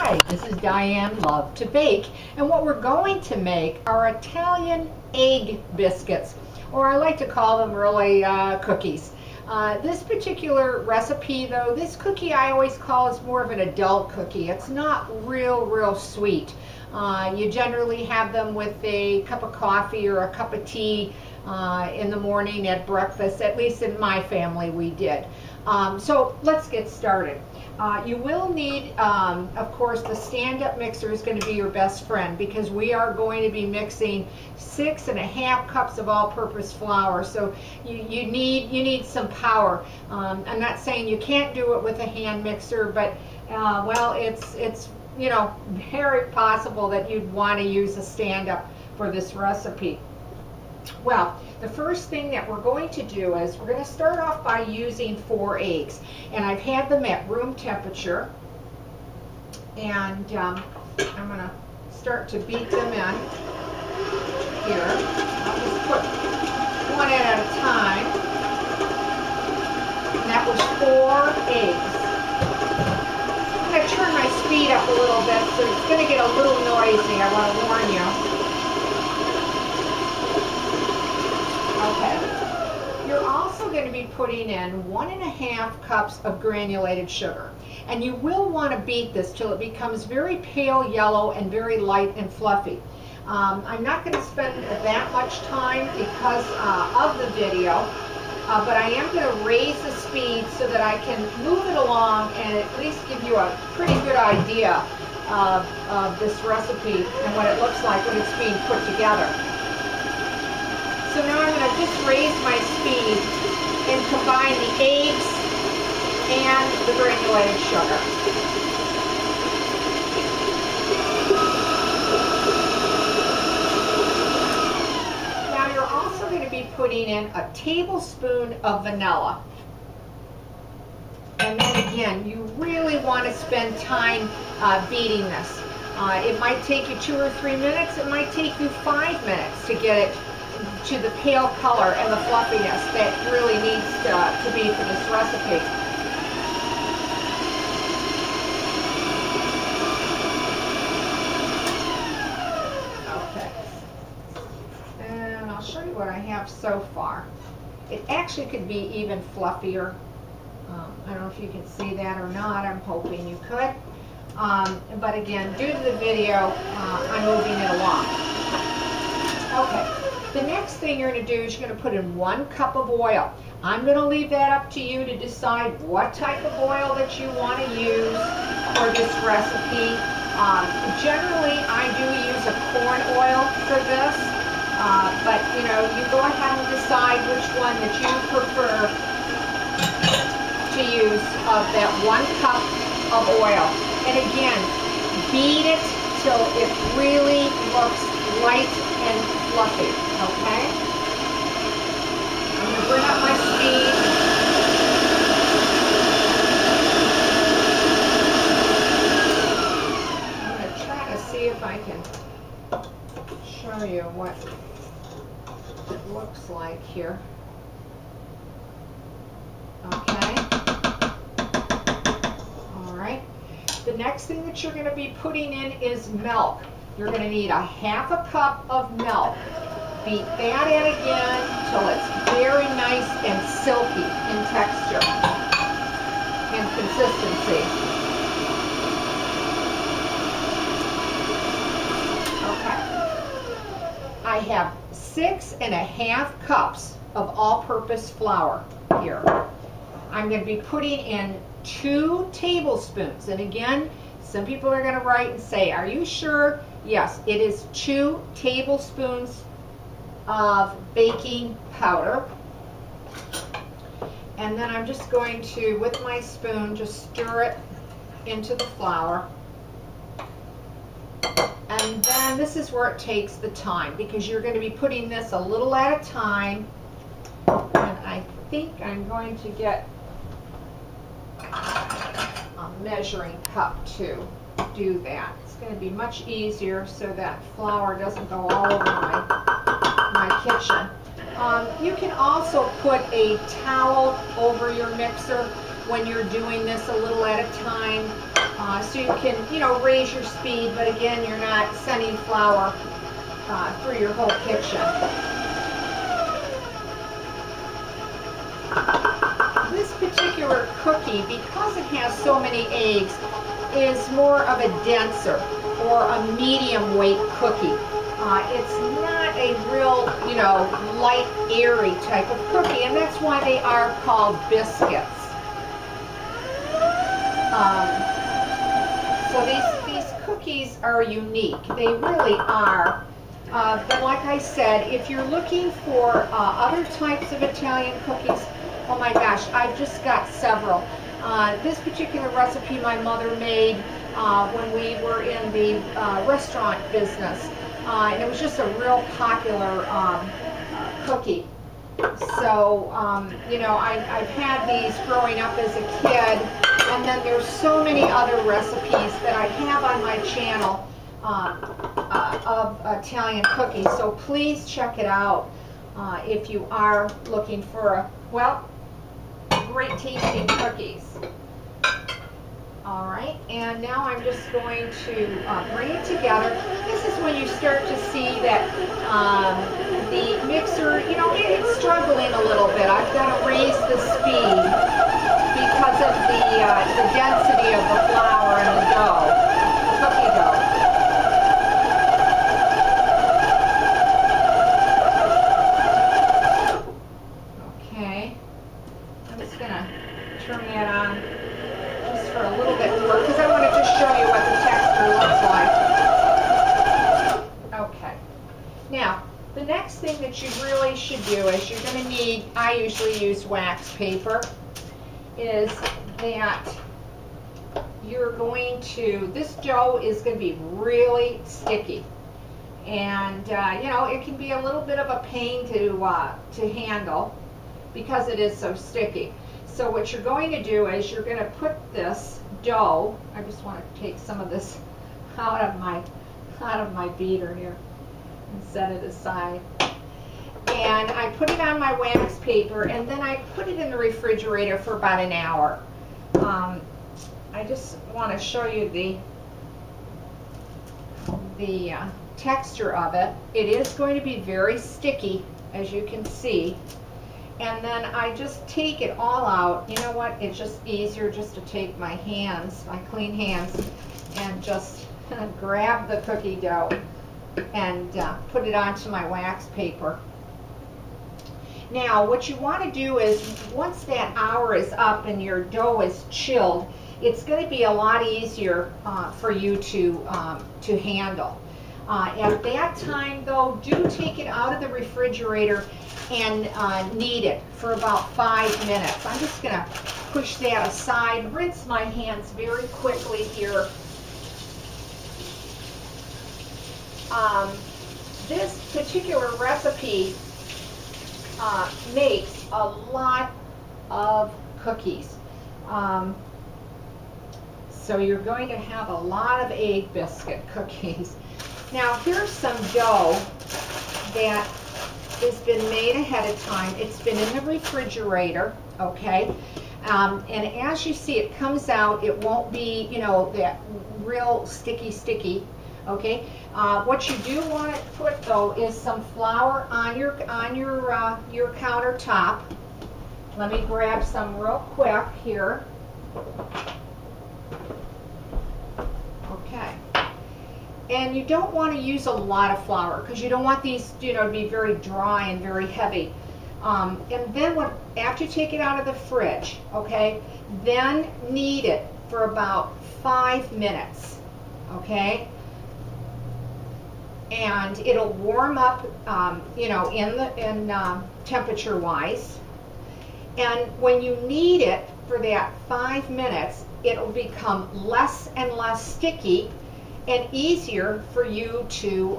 Hi, this is Diane Lovetobake, and what we're going to make are Italian egg biscuits, or I like to call them really cookies. This particular recipe, though, this cookie I always call is more of an adult cookie. It's not real sweet. You generally have them with a cup of coffee or a cup of tea in the morning at breakfast. At least in my family we did. So let's get started. You will need, of course, the stand-up mixer is going to be your best friend because we are going to be mixing 6½ cups of all-purpose flour. So you need some power. I'm not saying you can't do it with a hand mixer, but well, it's you know, very possible that you'd want to use a stand-up for this recipe. Well, the first thing that we're going to do is we're going to start off by using 4 eggs, and I've had them at room temperature, and I'm going to start to beat them in here. I'll just put one in at a time, and that was 4 eggs. I'm going to turn my speed up a little bit, so it's going to get a little noisy, I want to warn you. Okay. You're also going to be putting in 1½ cups of granulated sugar. And you will want to beat this till it becomes very pale yellow and very light and fluffy. I'm not going to spend that much time because of the video, but I am going to raise the speed so that I can move it along and at least give you a pretty good idea of this recipe and what it looks like when it's being put together. So now I'm going to just raise my speed and combine the eggs and the granulated sugar. Now you're also going to be putting in a tablespoon of vanilla. And then again, you really want to spend time beating this. It might take you 2 or 3 minutes. It might take you 5 minutes to get it to the pale color and the fluffiness that really needs to be for this recipe. Okay. And I'll show you what I have so far. It actually could be even fluffier. I don't know if you can see that or not. I'm hoping you could. But again, due to the video, I'm moving it along. Okay. The next thing you're going to do is you're going to put in 1 cup of oil. I'm going to leave that up to you to decide what type of oil that you want to use for this recipe. Generally, I do use a corn oil for this, but you know, you go ahead and decide which one that you prefer to use of that 1 cup of oil. And again, beat it till it really looks light and fluffy, okay? I'm going to bring up my speed. I'm going to try to see if I can show you what it looks like here. Okay. All right. The next thing that you're going to be putting in is milk. You're going to need 1/2 cup of milk. Beat that in again till it's very nice and silky in texture and consistency. Okay. I have 6½ cups of all-purpose flour here. I'm going to be putting in 2 tablespoons. And again, some people are going to write and say, are you sure? Yes, it is 2 tablespoons of baking powder. And then I'm just going to, with my spoon, just stir it into the flour. And then this is where it takes the time because you're going to be putting this a little at a time. And I think I'm going to get a measuring cup to do that. It's going to be much easier so that flour doesn't go all over my kitchen. You can also put a towel over your mixer when you're doing this a little at a time. So you can, raise your speed, but again, you're not sending flour through your whole kitchen. This particular cookie, because it has so many eggs, is more of a denser or a medium weight cookie. It's not a real, light, airy type of cookie, and that's why they are called biscuits. So these cookies are unique. They really are. But like I said, if you're looking for other types of Italian cookies, oh my gosh, I've just got several. This particular recipe my mother made when we were in the restaurant business. And it was just a real popular cookie. So, I've had these growing up as a kid, and then there's so many other recipes that I have on my channel of Italian cookies. So please check it out if you are looking for, great tasting cookies. All right, and now I'm just going to bring it together. This is when you start to see that the mixer, it's struggling a little bit. I've got to raise the speed because of the density of the flour and the dough, the cookie dough. Okay, I'm just going to turn that on for a little bit more because I want to just show you what the texture looks like. Okay. Now, the next thing that you really should do is you're going to need, I usually use wax paper, is that you're going to, this dough is going to be really sticky. And, it can be a little bit of a pain to handle because it is so sticky. So what you're going to do is you're going to put this dough, I just want to take some of this out of my beater here and set it aside. And I put it on my wax paper, and then I put it in the refrigerator for about an hour. I just want to show you the texture of it. It is going to be very sticky, as you can see. And then I just take it all out. You know what? It's just easier just to take my hands, my clean hands, and just grab the cookie dough and put it onto my wax paper. Now, what you want to do is, once that hour is up and your dough is chilled, it's going to be a lot easier for you to handle. At that time, though, do take it out of the refrigerator and knead it for about 5 minutes. I'm just going to push that aside, rinse my hands very quickly here. This particular recipe makes a lot of cookies. So you're going to have a lot of egg biscuit cookies. Now here's some dough that has been made ahead of time. It's been in the refrigerator, okay? And as you see, it comes out. It won't be, that real sticky, okay? What you do want to put though is some flour on your countertop. Let me grab some real quick here. Okay. And you don't want to use a lot of flour because you don't want these, to be very dry and very heavy. And then after you take it out of the fridge, okay, then knead it for about 5 minutes, okay? And it'll warm up, temperature-wise. And when you knead it for that 5 minutes, it'll become less and less sticky and easier for you to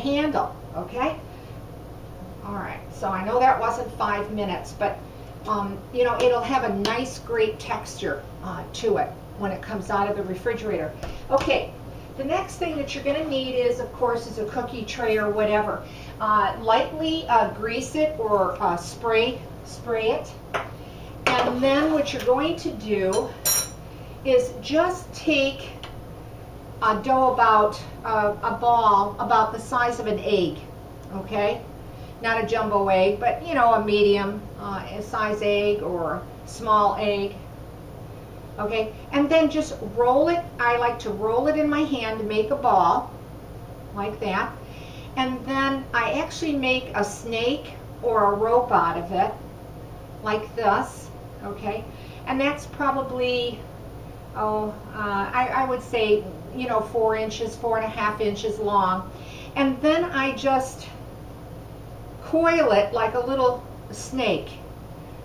handle, okay? All right, so I know that wasn't 5 minutes, but it'll have a nice, great texture to it when it comes out of the refrigerator. Okay, the next thing that you're going to need is, of course, is a cookie tray or whatever. Lightly grease it or spray it. And then what you're going to do is just take a dough about a ball about the size of an egg, okay? Not a jumbo egg, but you know, a medium size egg or small egg, okay? And then just roll it. I like to roll it in my hand to make a ball like that. And then I actually make a snake or a rope out of it like this, okay? And that's probably, I would say, you know, 4 inches, 4.5 inches long. And then I just coil it like a little snake,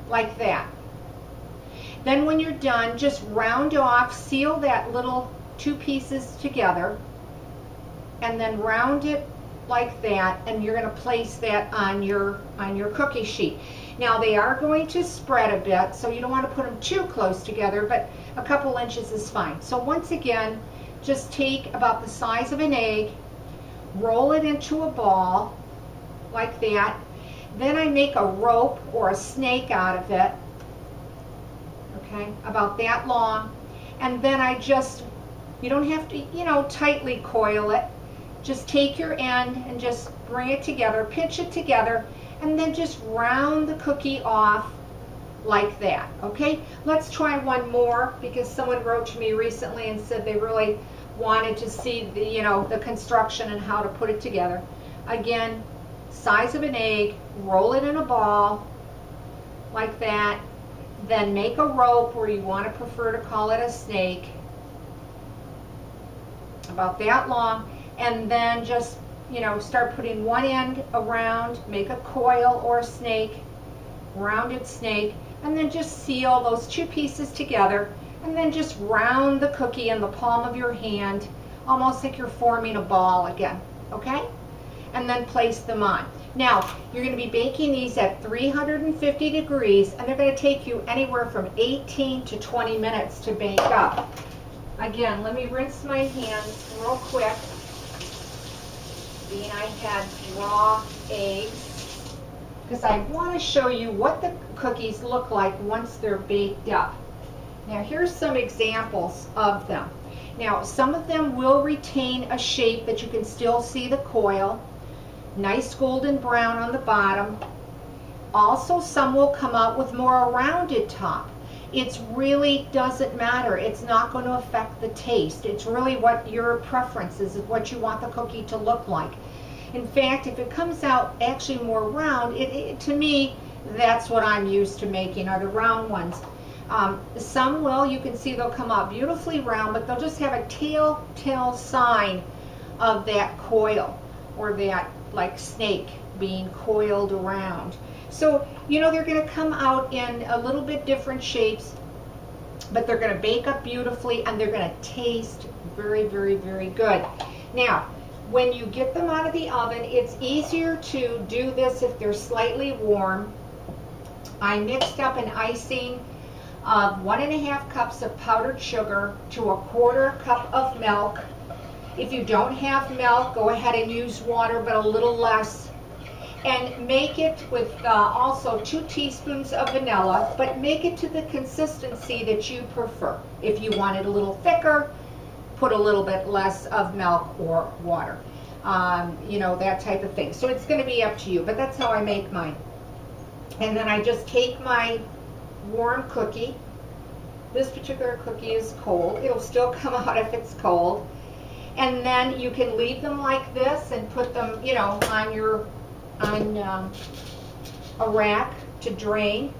like that. Then when you're done, just round off, seal that little 2 pieces together, and then round it like that, and you're going to place that on your cookie sheet. Now they are going to spread a bit, so you don't want to put them too close together, but a couple inches is fine. So once again, just take about the size of an egg, roll it into a ball like that. Then I make a rope or a snake out of it, okay, about that long. And then I just, you don't have to, you know, tightly coil it. Just take your end and just bring it together, pinch it together, and then just round the cookie off like that, okay? Let's try one more, because someone wrote to me recently and said they really wanted to see the, you know, the construction and how to put it together. Again, size of an egg, roll it in a ball like that, then make a rope, or you want to prefer to call it a snake, about that long, and then just, you know, start putting one end around, make a coil or a snake, rounded snake, and then just seal those 2 pieces together, and then just round the cookie in the palm of your hand, almost like you're forming a ball again, okay? And then place them on. Now, you're going to be baking these at 350 degrees, and they're going to take you anywhere from 18 to 20 minutes to bake up. Again, let me rinse my hands real quick. I had raw eggs, because I want to show you what the cookies look like once they're baked up. Now here's some examples of them. Now some of them will retain a shape that you can still see the coil, nice golden brown on the bottom. Also some will come out with more a rounded top. It really doesn't matter. It's not going to affect the taste. It's really what your preference is, what you want the cookie to look like. In fact, if it comes out actually more round, to me, that's what I'm used to making, are the round ones. Some will, you can see they'll come out beautifully round, but they'll just have a telltale sign of that coil, or that like snake being coiled around. So, you know, they're going to come out in a little bit different shapes, but they're going to bake up beautifully, and they're going to taste very, very, very good. Now, when you get them out of the oven, it's easier to do this if they're slightly warm. I mixed up an icing of 1.5 cups of powdered sugar to 1/4 cup of milk. If you don't have milk, go ahead and use water, but a little less. And make it with also 2 teaspoons of vanilla, but make it to the consistency that you prefer. If you want it a little thicker, put a little bit less of milk or water. You know, that type of thing. So it's going to be up to you, but that's how I make mine. And then I just take my warm cookie. This particular cookie is cold. It'll still come out if it's cold. And then you can leave them like this and put them, you know, on a rack to drain.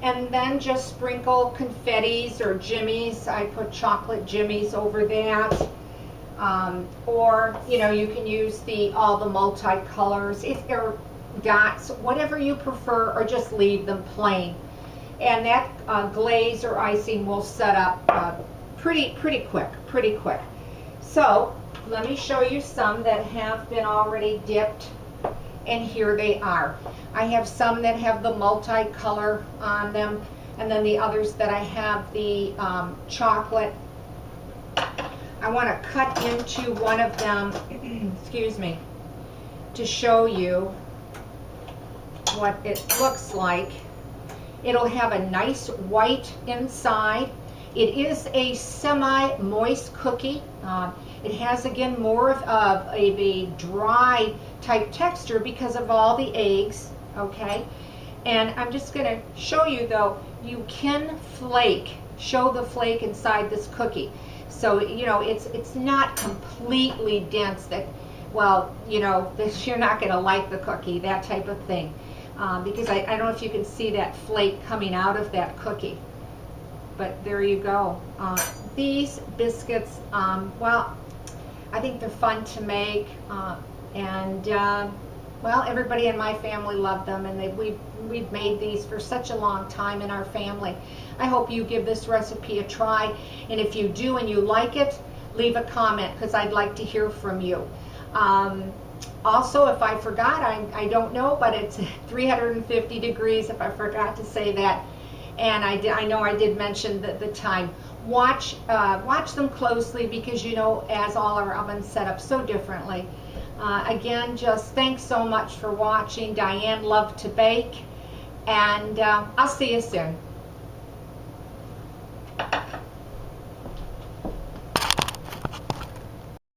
And then just sprinkle confettis or jimmies. I put chocolate jimmies over that. Or, you know, you can use all the multicolors, or dots, whatever you prefer, or just leave them plain. And that glaze or icing will set up pretty quick. So let me show you some that have been already dipped, and here they are. I have some that have the multicolor on them, and then the others that I have the chocolate. I want to cut into one of them, excuse me, to show you what it looks like. It'll have a nice white inside, It is a semi-moist cookie. It has, again, more of a dry type texture because of all the eggs, okay? And I'm just going to show you, though, you can show the flake inside this cookie. So, you know, it's not completely dense that, well, you know, you're not going to like the cookie, that type of thing. Because I don't know if you can see that flake coming out of that cookie. But there you go. These biscuits, well, I think they're fun to make. Well, everybody in my family loved them, and we've made these for such a long time in our family. I hope you give this recipe a try, and if you do and you like it, leave a comment, because I'd like to hear from you. Also, if I forgot, I don't know, but it's 350 degrees, if I forgot to say that. And I know I did mention the time. Watch them closely, because, you know, as all our ovens set up so differently. Again, just thanks so much for watching. Diane Lovetobake, and I'll see you soon.